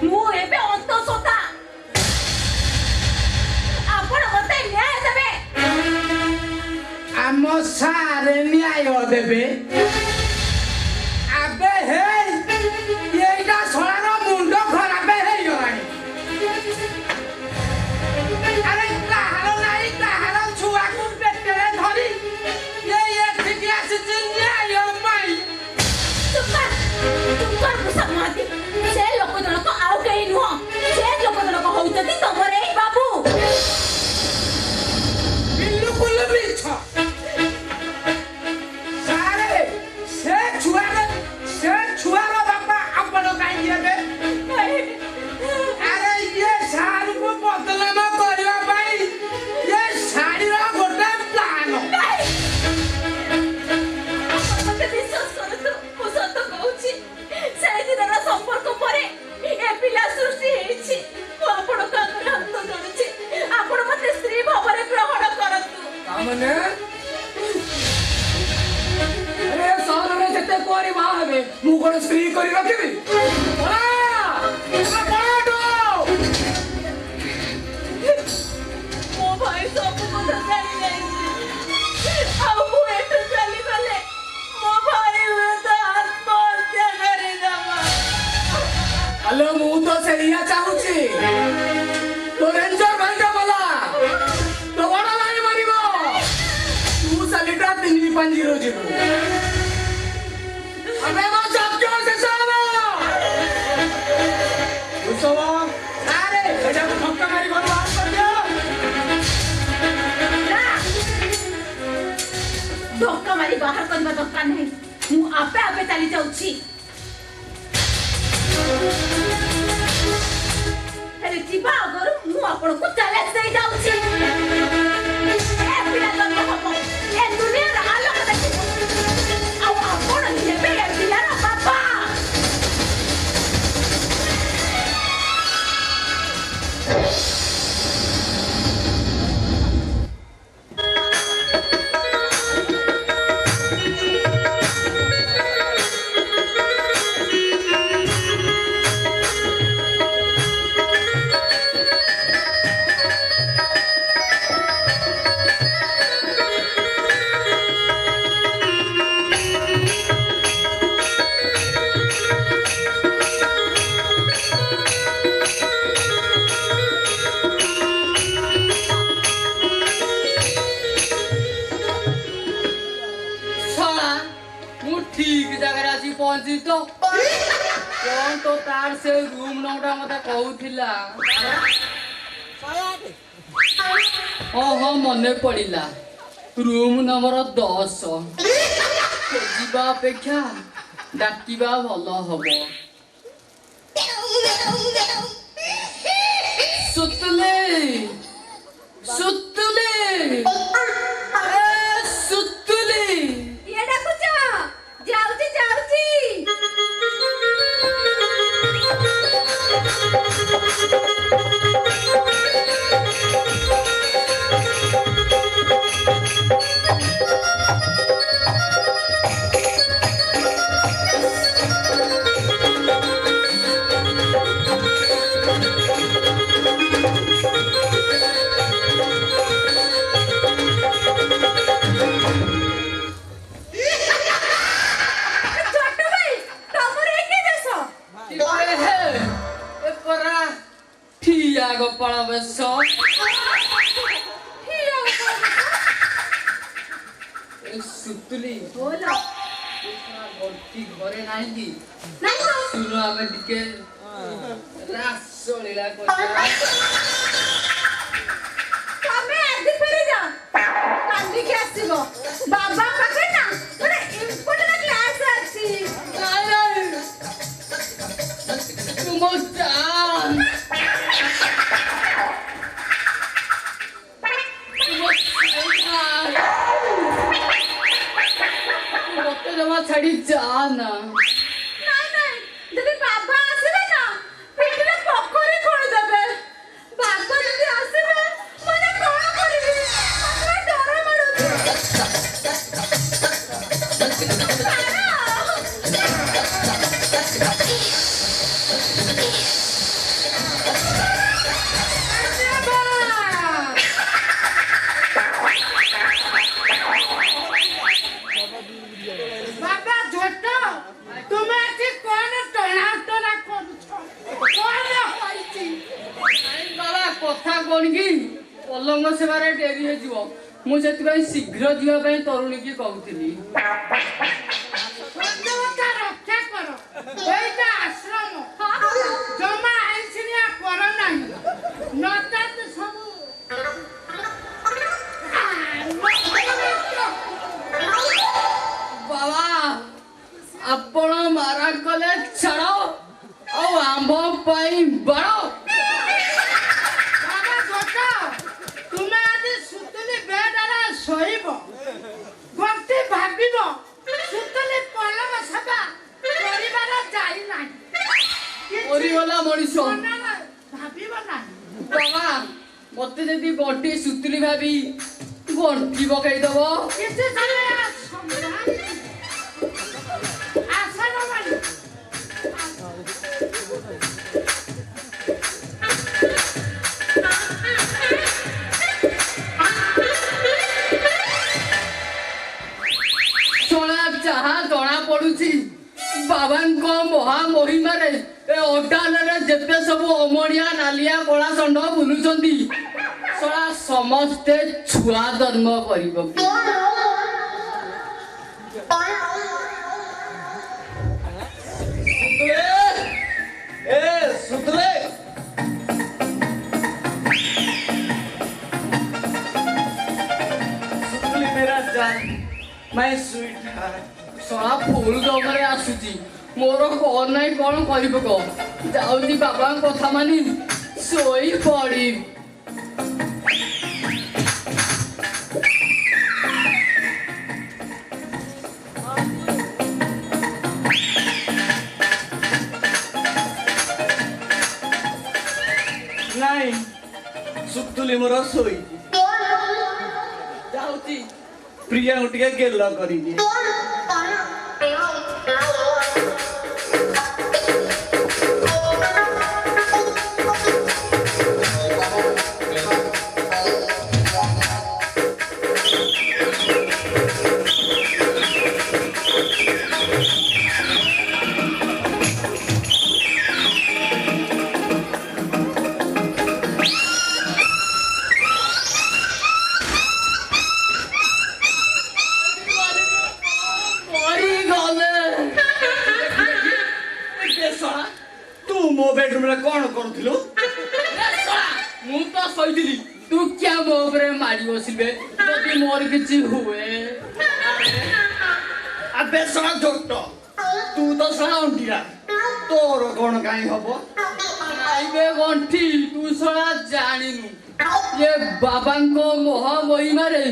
ମୁଁ ଏବେ ଅନ୍ତଃସତ୍ତ୍ୱା। ଆପଣ ମତେ ନ୍ୟାୟ ଦେବେ। ଆମ ସାର୍ କାରେ ନ୍ୟାୟ ଦେବେ ଆବେ ହେଇ ଏଇଟା ଶଳାର ମୁଣ୍ଡ ଖରାପ ହେଇଗଲାଣି ଆରେ କାହାର ନାହିଁ କାହାର ଛୁଆକୁ ପେଟରେ ଧରି ଏଇ ଏଠିକି ଆସିଛି ନ୍ୟାୟ ପାଇଁ ସେ ଲୋକ ଜଣକ ଆଉ କେହି ନୁହଁ ସେ ଲୋକ ଜଣକ ହଉଛନ୍ତି ତମର ଏଇ ବାବୁ ବିଲକୁଲ ମିଛ ସାରେ ସେ ଛୁଆର ବାପା ଆପଣ କାହିଁକି ହେବେ ଆରେ ଇଏ ସାରକୁ ବଦନାମ କରିବା ପାଇଁ ଇଏ ଶାଢ଼ୀର ଗୋଟେ ପ୍ଲାନ ମତେ ବିଶ୍ୱାସ କରନ୍ତୁ ମୁଁ ସତ କହୁଛି ସେଇଦିନର ସମ୍ପର୍କ ପରେ ଏ ପିଲା ସୃଷ୍ଟି ହେଇଛି ମୁଁ ଆପଣଙ୍କ ଆଗରେ ହାତ ଯୋଡୁଛି ଆପଣ ମତେ ସ୍ତ୍ରୀ ଭାବରେ ଗ୍ରହଣ କରନ୍ତୁ ତାମାନେ ଆରେ ସହରରେ ଯେତେ କୁଆରୀ ବାହା ହେବେ ମୁଁ କଣ ସ୍ତ୍ରୀ କରି ରଖିବି ମୋ ଭାଇ ସବୁ କଥା ଜାଣି ଯାଇଛି ଆଉ ମୁଁ ଏଠୁ ଚାଲିଗଲେ ମୋ ଭାଇ ହୁଏତ ଆତ୍ମହତ୍ୟା କରିଦେବ ହ୍ୟାଲୋ ମୁଁ ତ ସେଇଆ ଚାହୁଁଛି ତୋ ରେଞ୍ଜର ଭାଇଟା ବୋଲା ତୋ ବଡ ଭାଇ ମାରିବ ତୁ ସାଲିଟା 3-5 ଯିବୁ ଆମେ ମୋ ଚକ୍ର ଶେଷ ହବ ଆରେ ଏଟାକୁ ଧକ୍କା ମାରି ଘରୁ ବାହାର କରିଦିଅ ଧକ୍କା ମାରି ବାହାର କରିବା ଦରକାର ନାହିଁ ମୁଁ ଆପେ ଆପେ ଚାଲି ଯାଉଛି ହେଲେ ଯିବା ଆଗରୁ ମୁଁ ଆପଣଙ୍କୁ ଚ୍ୟାଲେଞ୍ଜ ଦେଇ ଯାଉଛି ଏ ପିଲା ଜନ୍ମ ହବ ଏ ଦୁନିଆର ଆଲୋକ ଦେଖିବ ଆଉ ଆପଣ ହେବେ ଏ ପିଲାର ବାପା ମୁଁ ଠିକ ଜାଗାରେ ଆସି ପହଞ୍ଚି ତ କଣ ତ ତାର ସେ ରୁମ ନମ୍ବରଟା ମତେ କହୁଥିଲା ହଁ ମନେ ପଡିଲା ରୁମ ନମ୍ବର 10 ଯିବା ଅପେକ୍ଷା ଡାକିବା ଭଲ ହବ ସୁତୁଲି ସୁତୁଲି ସୁତୁଲି ଇଏ ଡାକୁଛ ଯାଉଛି ଯାଉଛି ଗୋପାଳ ବେଶ ସୁତୁଲି ବୋଲ ଘରେ ନାହିଁ କି ଶୁଣ ଆମେ ଟିକେ ରାସଳୀଳା କରିବା ତମେ ଆଜି ଫେରି ଯା କାଲିକି ଆସିବ ବାବା ପାଖରେ ନା ଗୋଟେ ଇମ୍ପୋର୍ଟାଣ୍ଟ କ୍ଲାସ ଅଛି ତୁମ ଚାନ୍ ମତେ ଜମା ଛାଡି ଯାଆନା ନାଇଁ ନାଇଁ ଯଦି ବାବା ଆସିବେ ନା ପିଠିରେ ପୋଖରୀ ଖୋଳିଦେବେ ବାବା ଯଦି ଆସିବେ ମାନେ କଣ କରିବି ମତେ ଡର ମାଡୁଛି ବାବୁଙ୍କ ସେବାରେ ଡେରି ହେଇଯିବ ମୁଁ ସେଥିପାଇଁ ଶୀଘ୍ର ଯିବା ପାଇଁ ତରୁଣୀକି କହୁଥିଲି। ସତ୍ୟବତା ରକ୍ଷା କର ଏଇଟା ଆଶ୍ରମ ଜମା ଆଇଁଷିଣିଆ କର ନାହିଁ ନଚେତ ସବୁ ବାବା ଆପଣ ମାରା କଲେ ଛାଡ଼ ଆଉ ଆମ୍ଭ ପାଇଁ ବାଡ଼। ବାବା ଗୋଟ ତୁମେ ଆଜି ସୁତୁଲି ବେଡରେ ଶୋଇବ ଗଣ୍ଠି ଭାବିବ ସୁତୁଲି ପଲମ ସେବା କରିବାର ଯାଇ ନାହିଁ ମରିଗଲା ମଣିଷ। ଭାବିବ ନାହିଁ ବାବା ମତେ ଯଦି ଗଣ୍ଠି ସୁତୁଲି ଭାବି ଗଣ୍ଠି ପକେଇଦବ। କିଛି ସମୟ ଆସନ ମାନେ ଯାହା ଜଣା ପଡୁଛି ବାବାଙ୍କ ମହାମହିମାରେ ଏ ଅଡାଲରେ ଯେତେ ସବୁ ଅମଣିଆ ନାଲିଆ କଳା ଷଣ୍ଢ ବୁଲୁଛନ୍ତି ଶଳା ସମସ୍ତେ ଛୁଆ ଜନ୍ମ କରିବ। ଶଳା ଫୁଲ ଜମରେ ଆସୁଛି ମୋର କଣ ନାହିଁ କଣ କରିବ କହ ଯାଉଛି ବାବାଙ୍କ କଥା ମାନି ଶୋଇ ପଡି। ନାଇଁ ସୁତୁଲି ମୋର ଶୋଇଛି ଯାଉଛି ପ୍ରିୟାଙ୍କୁ ଟିକେ ଗେଲ କରିଦିଏ। ତୁ ମୋ ବେଡରୁମରେ କଣ କରୁଥିଲୁ? ମୁଁ ତ ଶୋଇଥିଲି ତୁ କିଆ ମୋ ଉପରେ ମାଡ଼ି ବସିବେ ଯଦି ମୋର କିଛି ହୁଏ। ଆବେ ଶଳା ଝୋଟ ତୁ ତ ଶଳା ଅଣ୍ଟିଆ ତୋର କଣ କାହିଁ ହବ? ଆଇବେ ଗଣ୍ଠି ତୁ ଶଳା ଜାଣିନୁ ଏ ବାବାଙ୍କ ମହାମହିମାରେ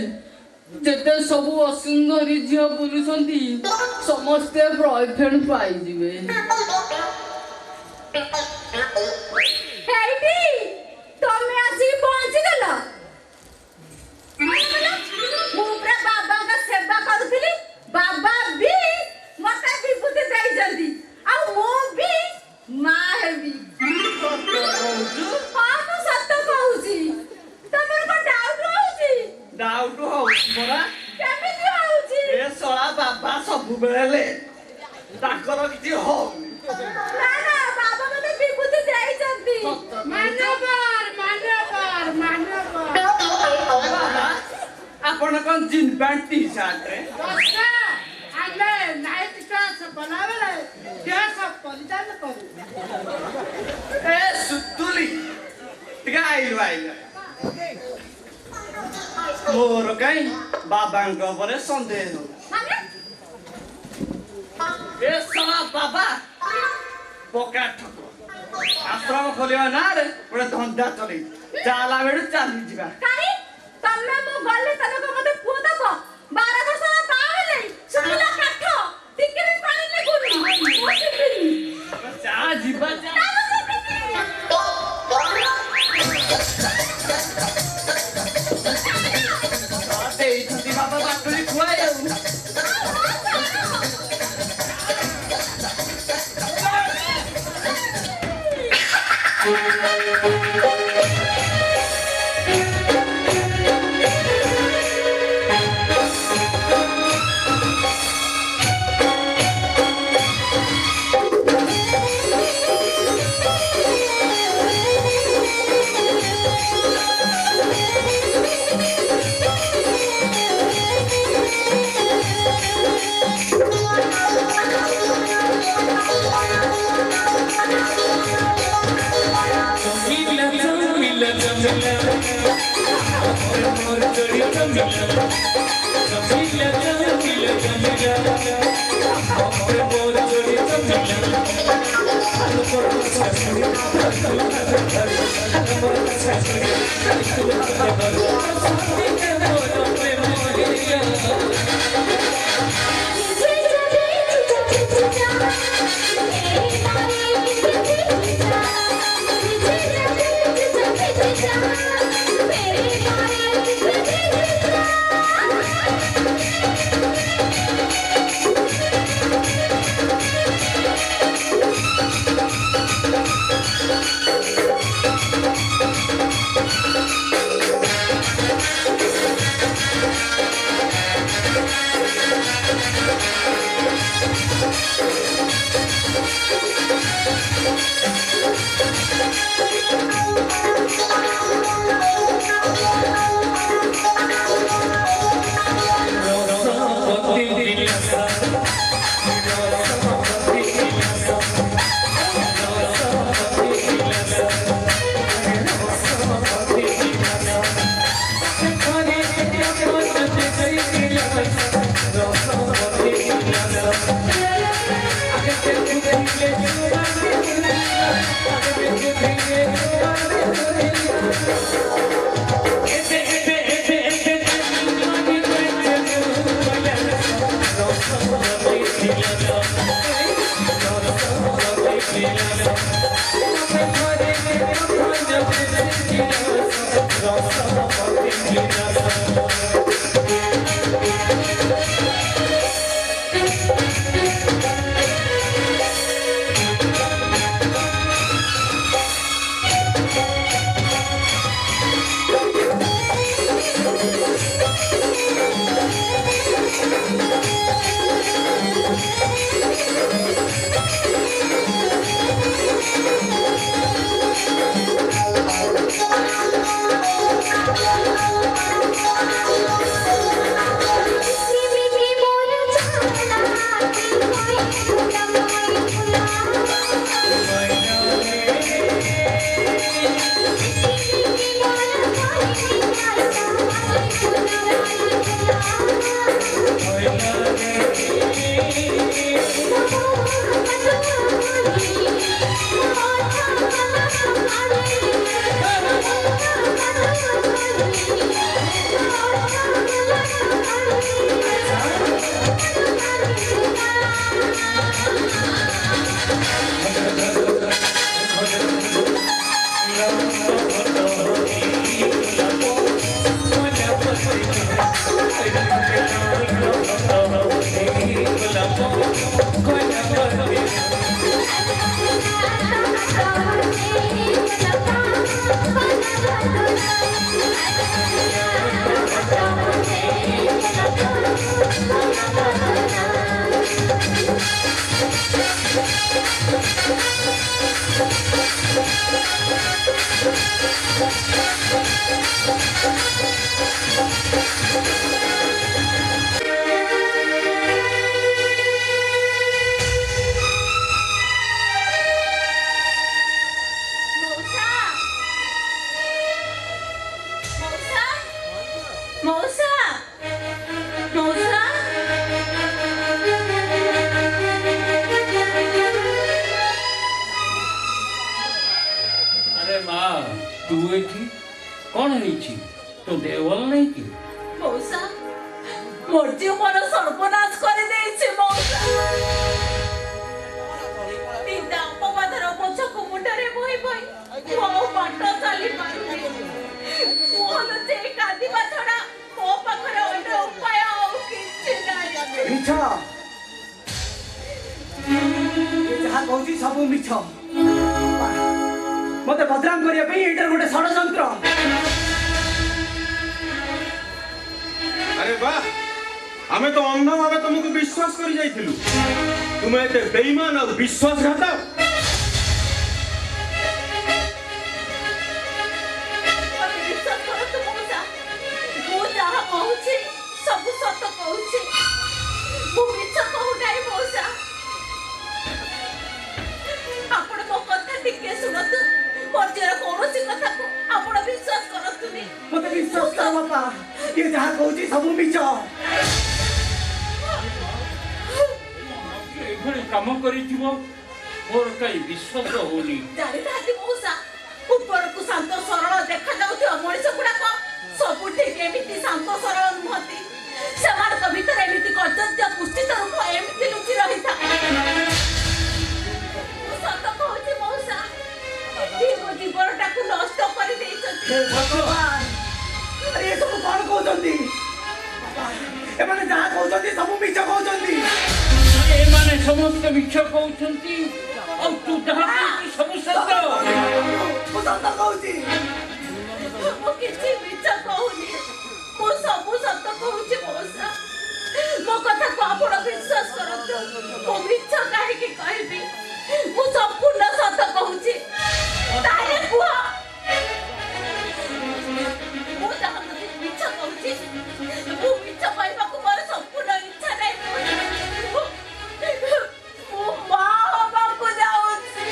ଯେତେ ସବୁ ଅସୁନ୍ଦରୀ ଝିଅ ବୁଲୁଛନ୍ତି ସମସ୍ତେ ବୟଫ୍ରେଣ୍ଡ ପାଇଯିବେ। ହେଇଟି ତମେ ଆସିକି ପହଞ୍ଚିଗଲ। ମୁଁ ପୁରା ବାବାଙ୍କ ସେବା କରୁଥିଲି ବାବା ବି ମତେ ବିଭୂତି ଦେଇଛନ୍ତି ଆଉ ମୁଁ ବି ମା ହେବି। ହଁ ମୁଁ ସତ କହୁଛି ତମର କଣ ଡାଉଟ ହଉଛି? ଡାଉଟ ହଉଛି ପରା କେମିତି ହଉଛି? ଏ ଶଳା ବାବା ସବୁବେଳେ ତାଙ୍କର କିଛି ହଉନି। ନା ନା ବାବା ମତେ ବିଭୂତି ଦେଇଛନ୍ତି। ବାବା ଆପଣ କଣ ଜିନ୍ ପ୍ୟାଣ୍ଟ ଟି ସାର୍ଟରେ ଆମେ ନାଇଟ୍ କ୍ଲାସ୍ ଗଲାବେଳେ ଡ୍ରେସ୍ ପରିଧାନ କରୁ। ଏ ସୁତୁଲି ଟିକେ ଆଇଲୁ ଆଇଲୁ ମୋର କାଇଁ ବାବାଙ୍କ ଉପରେ ସନ୍ଦେହ ମାନେ ଏ ଶଳା ବାବା ପକା ଠକ ଆଶ୍ରମ ଖୋଲିବା ନାଁରେ ଗୋଟେ ଧନ୍ଦା ଚଲେଇ ଚାଲା ବେଳୁ ଚାଲିଯିବା। କାହିଁ ତମେ ମୁଁ ଗଲେ ତମେ କଣ ମତେ ପୁଅ ଦବ? 12 ବର୍ଷ ବାହା ହେଲେ ଶୁଖିଲା କାଠ ଟିକେ ବି ପାଣି ଲାଗୁନି। ମୁଁ ଶିଖିନି। ଚା ଯିବା ଚା ଦେଇଛନ୍ତି ବାବା ବାଟୁଳି ଖୁଆଇ ଆଉ मत बदनाम करने गोटे षड्यंत्र। अरे वाह, आमे तो अंध भाव तुमको विश्वास कर जाइथिलु, तुम एते बेईमान और विश्वासघातक। ଆପଣ ମୋ କଥା ଟିକେ ଶୁଣନ୍ତୁ, ମୋର କୌଣସି କଥାକୁ ଆପଣ ବିଶ୍ୱାସ କରନ୍ତୁନି। ମତେ ବିଶ୍ୱାସ କର ବାପା ଇଏ ଯାହା କହୁଛି ସବୁ ମିଛ ଏଭଳି କାମ କରିଥିବ ମୋର କାହିଁ ବିଶ୍ୱାସ ହଉନି। ଜାଣିଥାନ୍ତି ମଉସା ଉପରକୁ ଶାନ୍ତ ସରଳ ଦେଖାଯାଉଥିବା ମଣିଷ ଗୁଡାକ ସବୁ ଠିକ ଏମିତି ଶାନ୍ତ ସରଳ ନୁହନ୍ତି ସେମାନଙ୍କ ଭିତରେ ଏମିତି କର୍ତ୍ତବ୍ୟ ପୁଷ୍ଟିତ ରୂପ ଏମିତି ଲୁଚି ରହିଥାଏ ମୁଁ ସତ କହୁଛି ମଉସା ମୋ ଜୀବନଟାକୁ ନଷ୍ଟ କରିଦେଇଛନ୍ତି। ହେ ଭଗବାନ ଆରେ ଏ ସବୁ କଣ କହୁଛନ୍ତି ବାପା ଏମାନେ ଯାହା କହୁଛନ୍ତି ସବୁ ମିଛ କହୁଛନ୍ତି ଏମାନେ ସମସ୍ତେ ମିଛ କହୁଛନ୍ତି ଆଉ ତୁ ଯାହା କହୁଛୁ ସବୁ ସତ। ମୁଁ ସତ କହୁଛି ମୁଁ କିଛି ମିଛ କହୁନି ମୁଁ ସବୁ ସତ କହୁଛି ମଉସା ମୋ କଥାକୁ ଆପଣ ବିଶ୍ୱାସ କରନ୍ତୁ ମୁଁ ମିଛ କାହିଁକି କହିବି ମୁଁ ସମ୍ପୂର୍ଣ୍ଣ ସତ କହୁଛି ତାହେଲେ କୁହ ମୁଁ ଯାହା ଯଦି ମିଛ କହୁଛି ମୁଁ ମିଛ କହିବାକୁ ମୋର ସମ୍ପୂର୍ଣ୍ଣ ଇଚ୍ଛା ନାହିଁ ମୁଁ ମା ହବାକୁ ଯାଉଛି।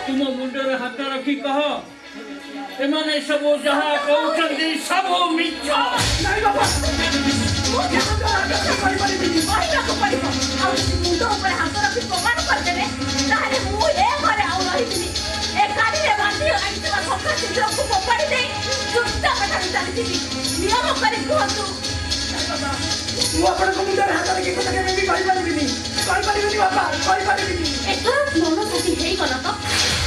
ତୁମ ମୁଣ୍ଡରେ ହାତ ରଖି କହ ଏମାନେ ସବୁ ଯାହା କହୁଛନ୍ତି ସବୁ ମିଛ। ନାଇଁ ବାପା ମୁଁ ଯାହା କହିପାରିବିନି କହିବାକୁ ପଡ଼ିବ ଆଉ ଯଦି ମୁଣ୍ଡ ଉପରେ ହାତ ରଖି ପ୍ରମାଣ କରିଦେବେ ତାହେଲେ ମୁଁ ଏ ଘରେ ଆଉ ରହିବିନି ଏ ଗାଡ଼ିରେ ବାନ୍ଧି ଆଣିଥିବା ଶଙ୍ଖା ଚିତ୍ରକୁ ଫୋପାଡ଼ି ଦେଇ ଚୁପଚାପ ଠାରୁ ଚାଲିଯିବି ନିୟମ କରି କୁହନ୍ତୁ। ମୁଁ ଆପଣଙ୍କ ମୁଣ୍ଡରେ ହାତ ରଖି କଥା କେବେ ବି କହିପାରିବିନି ବାପା କହିପାରିବିନି ଏଥର ମନ ସାଥୀ ହେଇଗଲା ତ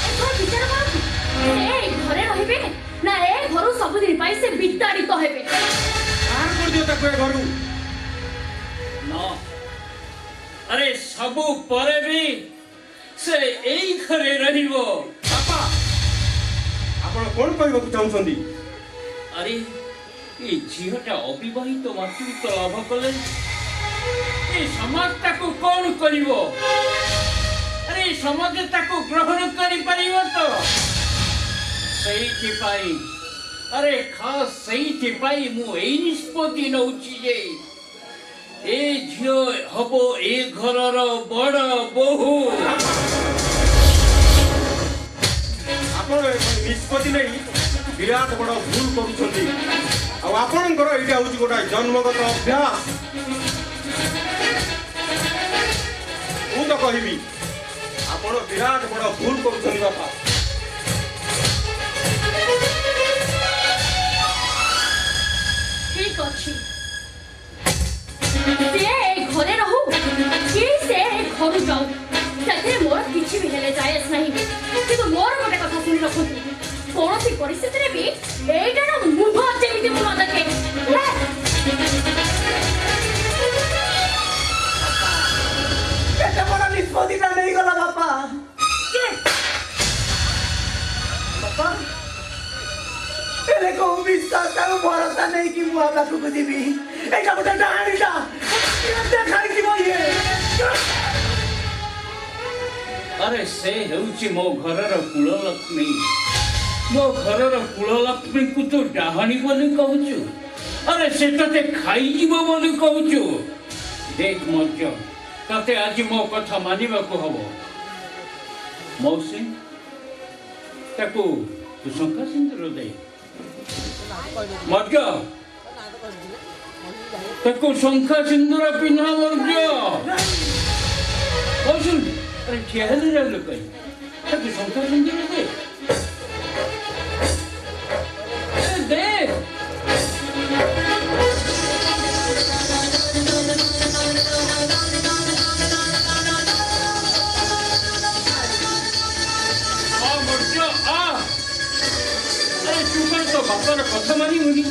ଏଥର ବିଚାର କରନ୍ତୁ ସେ ଏ ଘରେ ରହିବେ ନା ଏ ଘରୁ ସବୁଦିନ ପାଇଁ ସେ ବିତାଡ଼ିତ ହେବେ। ବାହାର କରିଦିଅ ତାକୁ ଏ ଘରୁ। ଆରେ ସବୁ ପରେ ବି ସେ ଏଇ ଘରେ ରହିବ। ବାପା ଆପଣ କଣ କହିବାକୁ ଚାହୁଁଛନ୍ତି? ଆରେ ଏ ଝିଅଟା ଅବିବାହିତ ମାତୃତ୍ୱ ଲାଭ କଲେ ଏ ସମାଜ ତାକୁ କଣ କରିବ? ଆରେ ସମାଜ ତାକୁ ଗ୍ରହଣ କରିପାରିବ ତ? ସେଇଥିପାଇଁ ଆରେ ଖାସ୍ ସେଇଥିପାଇଁ ମୁଁ ଏଇ ନିଷ୍ପତ୍ତି ନଉଛି ଯେ ଏ ଝିଅ ହବ ଏ ଘରର ବଡ଼ ବୋହୂ। ଆପଣ ନିଷ୍ପତ୍ତି ନେଇ ବିରାଟ ବଡ଼ ଭୁଲ କରୁଛନ୍ତି ଆଉ ଆପଣଙ୍କର ଏଇଟା ହେଉଛି ଗୋଟେ ଜନ୍ମଗତ ଅଭ୍ୟାସ। ମୁଁ ତ କହିବି ଆପଣ ବିରାଟ ବଡ଼ ଭୁଲ କରୁଛନ୍ତି ବାପା। ଠିକ ଅଛି ସେ ଏ ଘରେ ରହୁ କି ସେ ଏ ଘରୁ ଯାଉ ସେଥିରେ ମୋର କିଛି ବି ହେଲେ ଯାଏସ୍ ନାହିଁ କିନ୍ତୁ ମୋର ଗୋଟେ କଥା ଶୁଣି ରଖନ୍ତୁ କୌଣସି ପରିସ୍ଥିତିରେ ବି ଏଇଟାର ମୁହଁ ଯେମିତି ମୁଁ ନ ଦେଖେ କେତେ ବଡ଼ ନିଷ୍ପତ୍ତିଟା ନେଇଗଲା ବାପା ବାପା ହେଲେ କୋଉ ବିଶ୍ୱାସ ଆଉ ଭରସା ନେଇକି ମୁଁ ଆଉ ପାଖକୁ ଯିବି ଏଇଟା ଗୋଟେ ଡାହାଣୀଟା ଦେଖାଇଯିବ ଇଏ ଆରେ ସେ ହେଉଛି ମୋ ଘରର କୁଳଲକ୍ଷ୍ମୀ। ମୋ ଘରର କୁଳଲକ୍ଷ୍ମୀକୁ ତୁ ଡାହାଣୀ ବୋଲି କହୁଛୁ? ଆରେ ସେ ତତେ ଖାଇଯିବ ବୋଲି କହୁଛୁ? ଦେଖ ମଜ ତତେ ଆଜି ମୋ କଥା ମାନିବାକୁ ହବ। ମୌସୀ ତାକୁ ତୁ ଶଙ୍ଖା ସିନ୍ଦୁର ଦେ। ମଜ ତାକୁ ଶଙ୍ଖା ସିନ୍ଦୁର ପିନ୍ଧା ମର୍ଜ। ମୌସୀ अरे चेहरे रहलो कहीं तब शंकर सिंह दे दे आ मर्ज आ अरे तू कर तो बापा रे कथा मानी मुनी